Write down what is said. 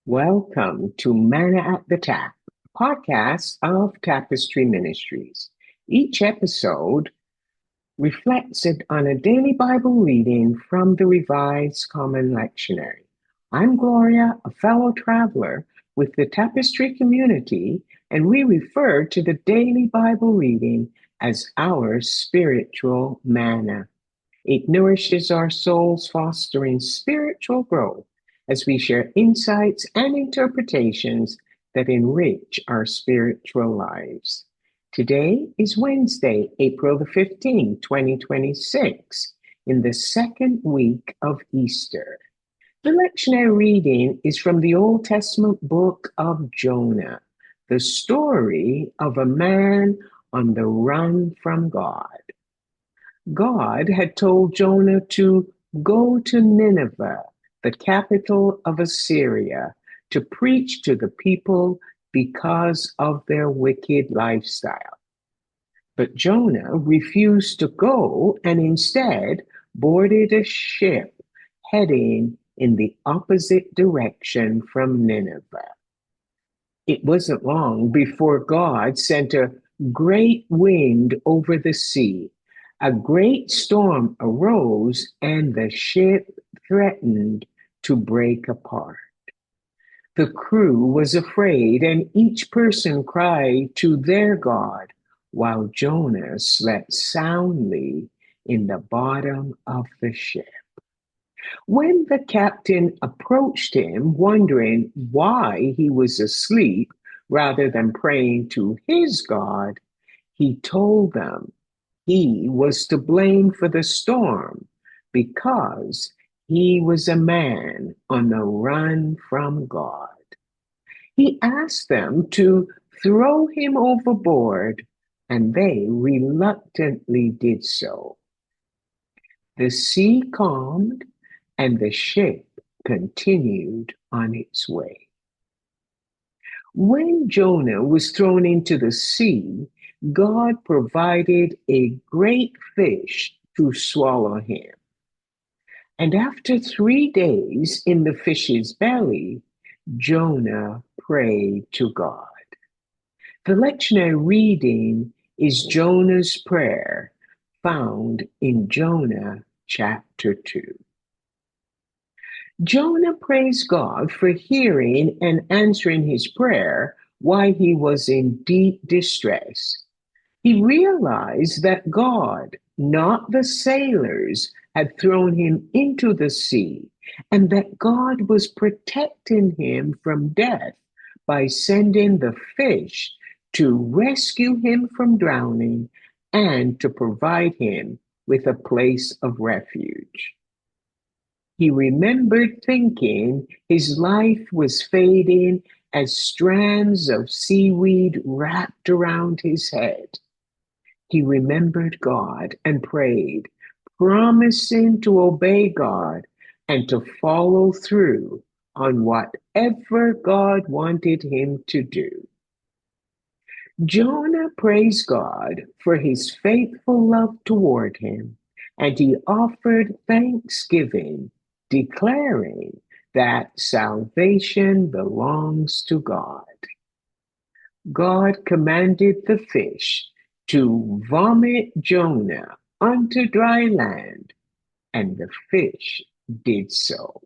Welcome to Manna at the Tap, podcast of Tapestry Ministries. Each episode reflects it on a daily Bible reading from the Revised Common Lectionary. I'm Gloria, a fellow traveler with the Tapestry community, and we refer to the daily Bible reading as our spiritual manna. It nourishes our souls, fostering spiritual growth as we share insights and interpretations that enrich our spiritual lives. Today is Wednesday, April the 15th, 2026, in the second week of Easter. The lectionary reading is from the Old Testament book of Jonah, the story of a man on the run from God. God had told Jonah to go to Nineveh, the capital of Assyria, to preach to the people because of their wicked lifestyle. But Jonah refused to go and instead boarded a ship heading in the opposite direction from Nineveh. It wasn't long before God sent a great wind over the sea. A great storm arose, and the ship threatened to break apart. The crew was afraid, and each person cried to their God, while Jonah slept soundly in the bottom of the ship. When the captain approached him, wondering why he was asleep rather than praying to his God, he told them he was to blame for the storm because he was a man on the run from God. He asked them to throw him overboard, and they reluctantly did so. The sea calmed, and the ship continued on its way. When Jonah was thrown into the sea, God provided a great fish to swallow him. And after 3 days in the fish's belly, Jonah prayed to God. The lectionary reading is Jonah's prayer, found in Jonah chapter 2. Jonah praised God for hearing and answering his prayer while he was in deep distress. He realized that God, not the sailors, had thrown him into the sea, and that God was protecting him from death by sending the fish to rescue him from drowning and to provide him with a place of refuge. He remembered thinking his life was fading as strands of seaweed wrapped around his head. He remembered God and prayed, promising to obey God and to follow through on whatever God wanted him to do. Jonah praised God for his faithful love toward him, and he offered thanksgiving, declaring that salvation belongs to God. God commanded the fish to vomit Jonah onto dry land, and the fish did so.